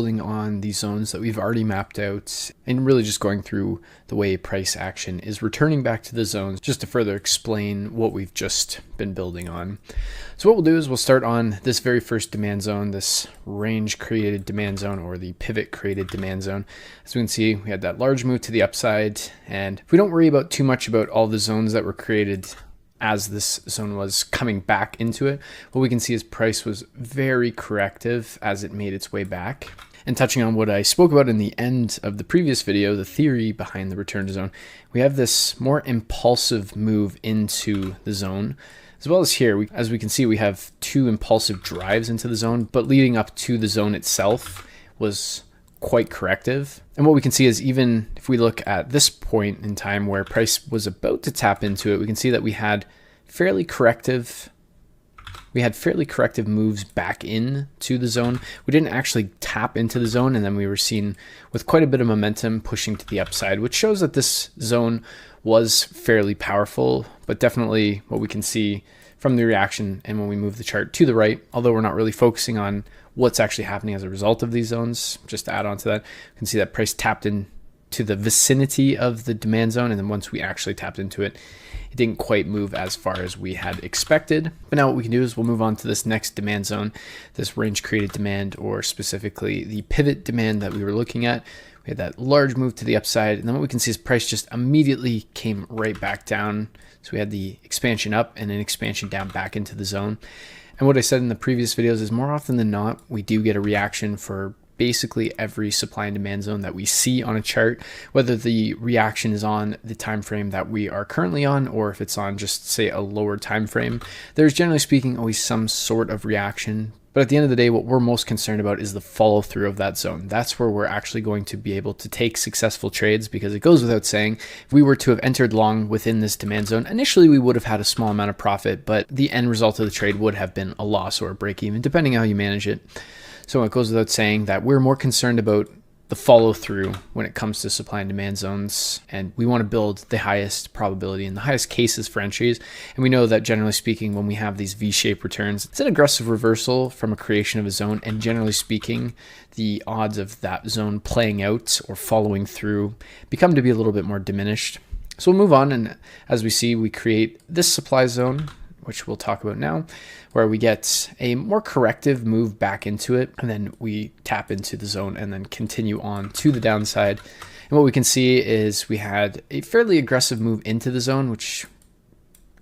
building on these zones that we've already mapped out and really just going through the way price action is returning back to the zones just to further explain what we've just been building on. So what we'll do is we'll start on this very first demand zone, this range created demand zone, or the pivot created demand zone. As we can see, we had that large move to the upside, and if we don't worry about too much about all the zones that were created as this zone was coming back into it, what we can see is price was very corrective as it made its way back. And touching on what I spoke about in the end of the previous video, the theory behind the return to zone, we have this more impulsive move into the zone. As well as here, as we can see, we have two impulsive drives into the zone, but leading up to the zone itself was quite corrective. And what we can see is, even if we look at this point in time where price was about to tap into it, we can see that we had fairly corrective moves back in to the zone. We didn't actually tap into the zone, and then we were seen with quite a bit of momentum pushing to the upside, which shows that this zone was fairly powerful. But definitely what we can see from the reaction and when we move the chart to the right, although we're not really focusing on what's actually happening as a result of these zones, just to add on to that, you can see that price tapped in to the vicinity of the demand zone, and then once we actually tapped into it, it didn't quite move as far as we had expected. But now what we can do is we'll move on to this next demand zone, this range created demand, or specifically the pivot demand that we were looking at. We had that large move to the upside, and then what we can see is price just immediately came right back down. So we had the expansion up and an expansion down back into the zone. And what I said in the previous videos is, more often than not, we do get a reaction for basically every supply and demand zone that we see on a chart, whether the reaction is on the time frame that we are currently on, or if it's on just, say, a lower time frame. There's, generally speaking, always some sort of reaction. But at the end of the day, what we're most concerned about is the follow through of that zone. That's where we're actually going to be able to take successful trades, because it goes without saying, if we were to have entered long within this demand zone, initially we would have had a small amount of profit, but the end result of the trade would have been a loss or a break even, depending how you manage it. So it goes without saying that we're more concerned about the follow through when it comes to supply and demand zones, and we want to build the highest probability and the highest cases for entries. And we know that, generally speaking, when we have these V-shaped returns, it's an aggressive reversal from a creation of a zone, and generally speaking, the odds of that zone playing out or following through become to be a little bit more diminished. So we'll move on, and as we see, we create this supply zone, which we'll talk about now, where we get a more corrective move back into it, and then we tap into the zone and then continue on to the downside. And what we can see is we had a fairly aggressive move into the zone, which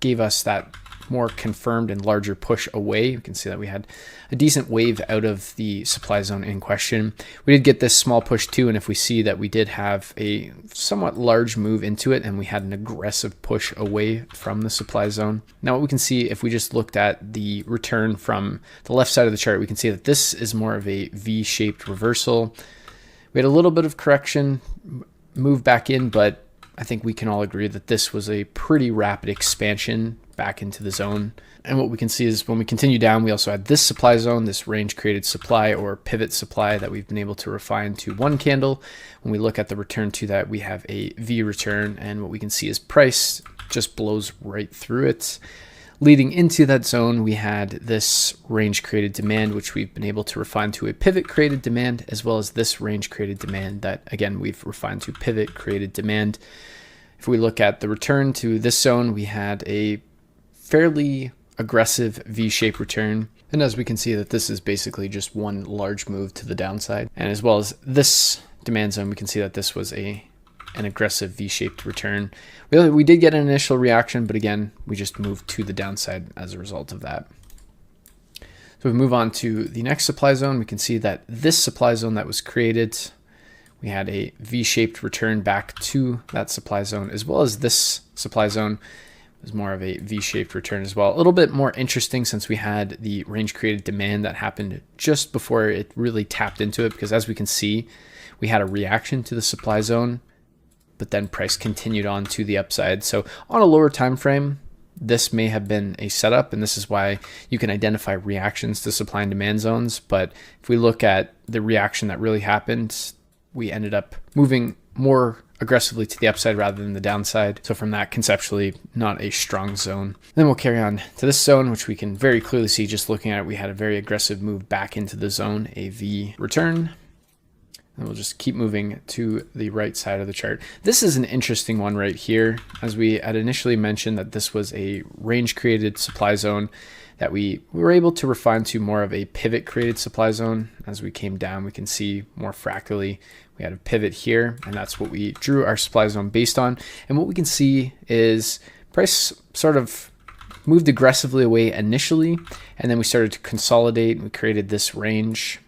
gave us that more confirmed and larger push away. You can see that we had a decent wave out of the supply zone in question. We did get this small push too, and if we see that we did have a somewhat large move into it and we had an aggressive push away from the supply zone. Now what we can see, if we just looked at the return from the left side of the chart, we can see that this is more of a V-shaped reversal. We had a little bit of correction, move back in, but I think we can all agree that this was a pretty rapid expansion back into the zone. And what we can see is when we continue down, we also had this supply zone, this range created supply or pivot supply that we've been able to refine to one candle. When we look at the return to that, we have a V return, and what we can see is price just blows right through it. Leading into that zone, we had this range created demand, which we've been able to refine to a pivot created demand, as well as this range created demand that, again, we've refined to pivot created demand. If we look at the return to this zone, we had a fairly aggressive V-shaped return. And as we can see, that this is basically just one large move to the downside. And as well as this demand zone, we can see that this was an aggressive V-shaped return. We did get an initial reaction, but again, we just moved to the downside as a result of that. So we move on to the next supply zone. We can see that this supply zone that was created, we had a V-shaped return back to that supply zone, as well as this supply zone was more of a V-shaped return as well. A little bit more interesting since we had the range created demand that happened just before it really tapped into it, because as we can see, we had a reaction to the supply zone, but then price continued on to the upside. So on a lower time frame, this may have been a setup, and this is why you can identify reactions to supply and demand zones. But if we look at the reaction that really happened, we ended up moving more aggressively to the upside rather than the downside. So from that, conceptually, not a strong zone. Then we'll carry on to this zone, which we can very clearly see just looking at it. We had a very aggressive move back into the zone, a V return. And we'll just keep moving to the right side of the chart. This is an interesting one right here. As we had initially mentioned that this was a range created supply zone that we were able to refine to more of a pivot created supply zone. As we came down, we can see more fractally, we had a pivot here, and that's what we drew our supply zone based on. And what we can see is price sort of moved aggressively away initially, and then we started to consolidate. We created this range.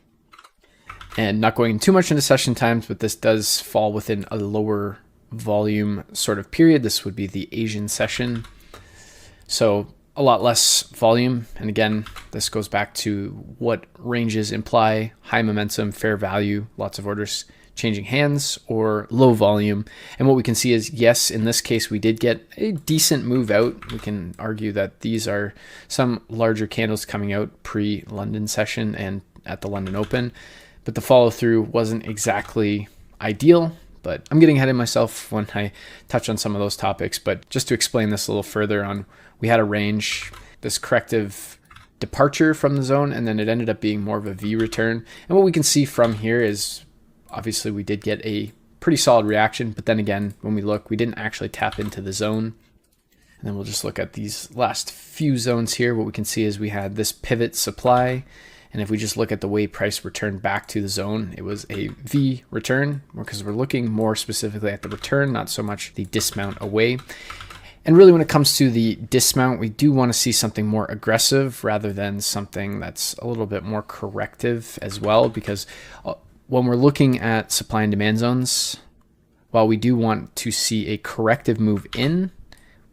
And not going too much into session times, but this does fall within a lower volume sort of period. This would be the Asian session. So a lot less volume. And again, this goes back to what ranges imply high momentum, fair value, lots of orders changing hands, or low volume. And what we can see is, yes, in this case, we did get a decent move out. We can argue that these are some larger candles coming out pre-London session and at the London Open. But the follow through wasn't exactly ideal, but I'm getting ahead of myself when I touch on some of those topics. But just to explain this a little further on, we had a range, this corrective departure from the zone, and then it ended up being more of a V return. And what we can see from here is obviously we did get a pretty solid reaction, but then again, when we look, we didn't actually tap into the zone. And then we'll just look at these last few zones here. What we can see is we had this pivot supply. And if we just look at the way price returned back to the zone, it was a V return, because we're looking more specifically at the return, not so much the dismount away. And really when it comes to the dismount, we do want to see something more aggressive rather than something that's a little bit more corrective as well, because when we're looking at supply and demand zones, while we do want to see a corrective move in,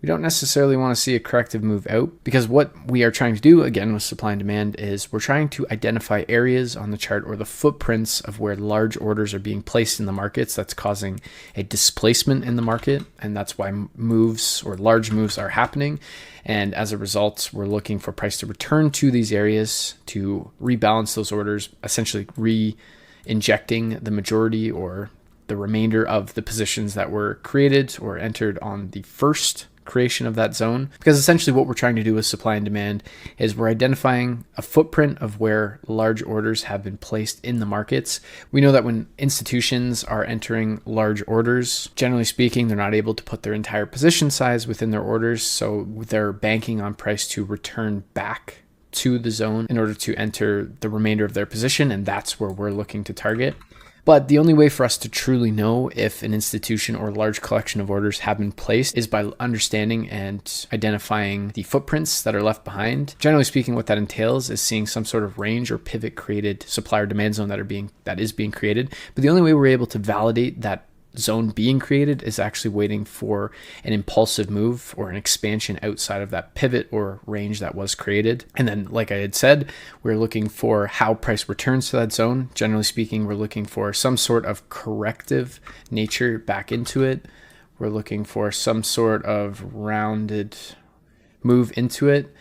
we don't necessarily want to see a corrective move out, because what we are trying to do, again, with supply and demand is we're trying to identify areas on the chart or the footprints of where large orders are being placed in the markets that's causing a displacement in the market. And that's why moves or large moves are happening. And as a result, we're looking for price to return to these areas to rebalance those orders, essentially re-injecting the majority or the remainder of the positions that were created or entered on the first creation of that zone. Because essentially what we're trying to do with supply and demand is we're identifying a footprint of where large orders have been placed in the markets. We know that when institutions are entering large orders, generally speaking, they're not able to put their entire position size within their orders, so they're banking on price to return back to the zone in order to enter the remainder of their position, and that's where we're looking to target. But the only way for us to truly know if an institution or large collection of orders have been placed is by understanding and identifying the footprints that are left behind. Generally speaking, what that entails is seeing some sort of range or pivot created supply or demand zone that is being created. But the only way we're able to validate that zone being created is actually waiting for an impulsive move or an expansion outside of that pivot or range that was created. And then, like I had said, we're looking for how price returns to that zone. Generally speaking, we're looking for some sort of corrective nature back into it. We're looking for some sort of rounded move into it,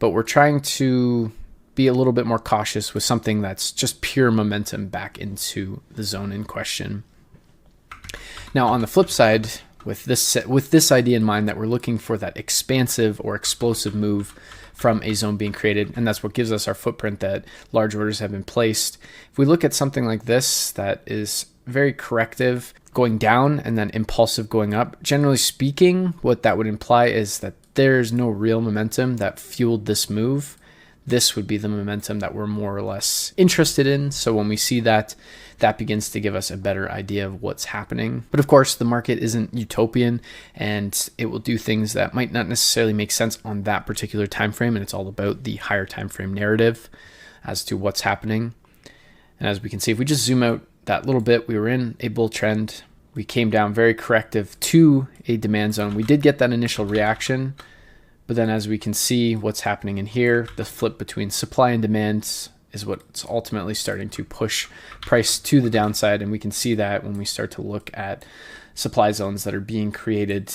but we're trying to be a little bit more cautious with something that's just pure momentum back into the zone in question. Now, on the flip side, with this idea in mind that we're looking for that expansive or explosive move from a zone being created, and that's what gives us our footprint that large orders have been placed. If we look at something like this that is very corrective, going down and then impulsive going up, generally speaking, what that would imply is that there's no real momentum that fueled this move. This would be the momentum that we're more or less interested in. So when we see that, that begins to give us a better idea of what's happening. But of course, the market isn't utopian, and it will do things that might not necessarily make sense on that particular time frame. And it's all about the higher time frame narrative as to what's happening. And as we can see, if we just zoom out that little bit, we were in a bull trend. We came down very corrective to a demand zone. We did get that initial reaction. But then as we can see what's happening in here, the flip between supply and demand is what's ultimately starting to push price to the downside. And we can see that when we start to look at supply zones that are being created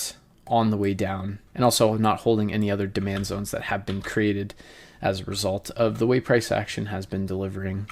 on the way down, and also not holding any other demand zones that have been created as a result of the way price action has been delivering.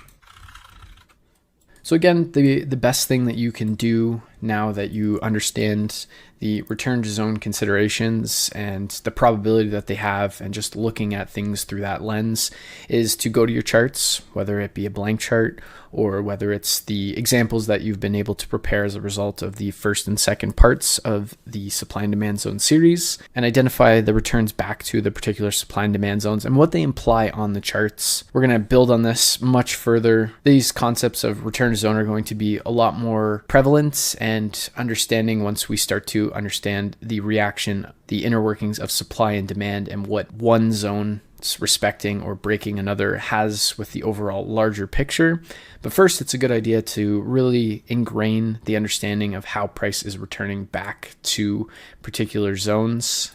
So again, the best thing that you can do now that you understand the return to zone considerations and the probability that they have, and just looking at things through that lens, is to go to your charts, whether it be a blank chart or whether it's the examples that you've been able to prepare as a result of the first and second parts of the supply and demand zone series, and identify the returns back to the particular supply and demand zones and what they imply on the charts. We're going to build on this much further. These concepts of return to zone are going to be a lot more prevalent and understanding once we start to understand the reaction, the inner workings of supply and demand, and what one zone respecting or breaking another has with the overall larger picture. But first, it's a good idea to really ingrain the understanding of how price is returning back to particular zones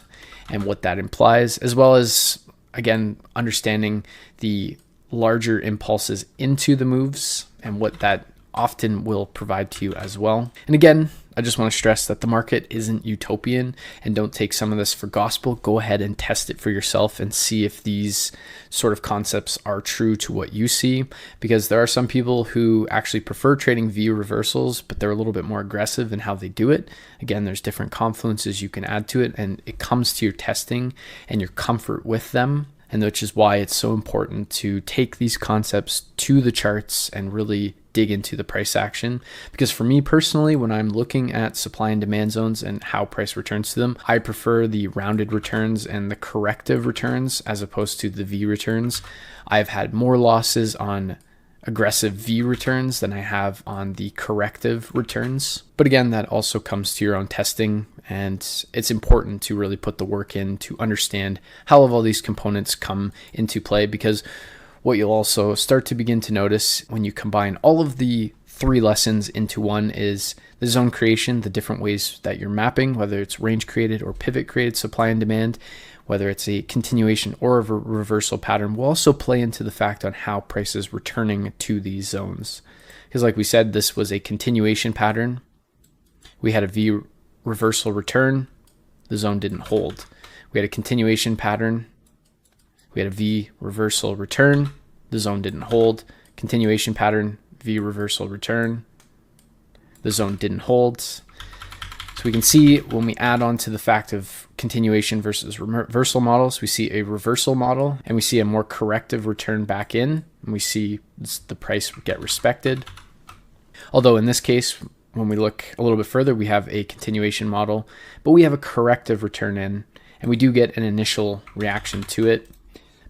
and what that implies, as well as, again, understanding the larger impulses into the moves and what that often will provide to you as well. And again, I just want to stress that the market isn't utopian, and don't take some of this for gospel. Go ahead and test it for yourself and see if these sort of concepts are true to what you see, because there are some people who actually prefer trading V reversals, but they're a little bit more aggressive in how they do it. Again, there's different confluences you can add to it, and it comes to your testing and your comfort with them. And which is why it's so important to take these concepts to the charts and really dig into the price action. Because for me personally, when I'm looking at supply and demand zones and how price returns to them, I prefer the rounded returns and the corrective returns as opposed to the V returns. I've had more losses on aggressive V returns than I have on the corrective returns. But again, that also comes to your own testing, and it's important to really put the work in to understand how all these components come into play, because what you'll also start to begin to notice when you combine all of the three lessons into one is the zone creation, the different ways that you're mapping, whether it's range created or pivot created supply and demand, whether it's a continuation or a reversal pattern, will also play into the fact on how price is returning to these zones. Because like we said, this was a continuation pattern. We had a V reversal return, the zone didn't hold. We had a continuation pattern, we had a V reversal return, the zone didn't hold. Continuation pattern, V reversal return, the zone didn't hold. So we can see when we add on to the fact of continuation versus reversal models, we see a reversal model and we see a more corrective return back in, and we see the price get respected. Although in this case, when we look a little bit further, we have a continuation model, but we have a corrective return in, and we do get an initial reaction to it.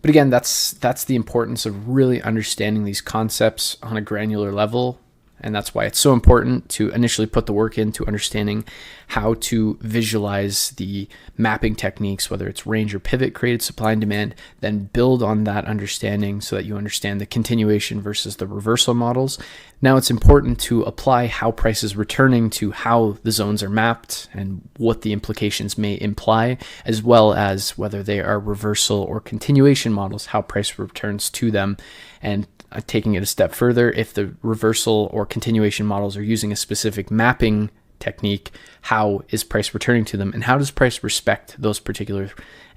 But again, that's the importance of really understanding these concepts on a granular level. And that's why it's so important to initially put the work into understanding how to visualize the mapping techniques, whether it's range or pivot created supply and demand, then build on that understanding so that you understand the continuation versus the reversal models. Now it's important to apply how price is returning to how the zones are mapped and what the implications may imply, as well as whether they are reversal or continuation models, how price returns to them. And taking it a step further, if the reversal or continuation models are using a specific mapping technique, how is price returning to them, and how does price respect those particular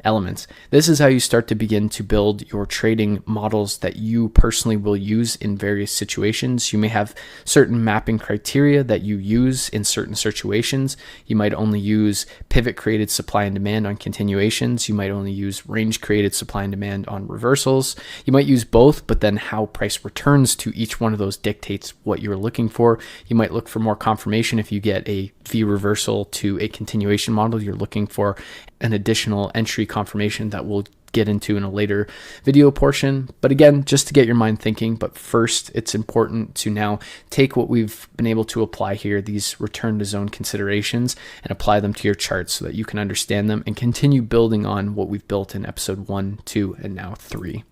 elements? This is how you start to begin to build your trading models that you personally will use in various situations. You may have certain mapping criteria that you use in certain situations. You might only use pivot created supply and demand on continuations. You might only use range created supply and demand on reversals. You might use both, but then how price returns to each one of those dictates what you're looking for. You might look for more confirmation if you get a V reversal to a continuation model. You're looking for an additional entry confirmation that we'll get into in a later video portion. But again, just to get your mind thinking. But first, it's important to now take what we've been able to apply here, these return to zone considerations, and apply them to your charts so that you can understand them and continue building on what we've built in episode 1, 2, and now 3.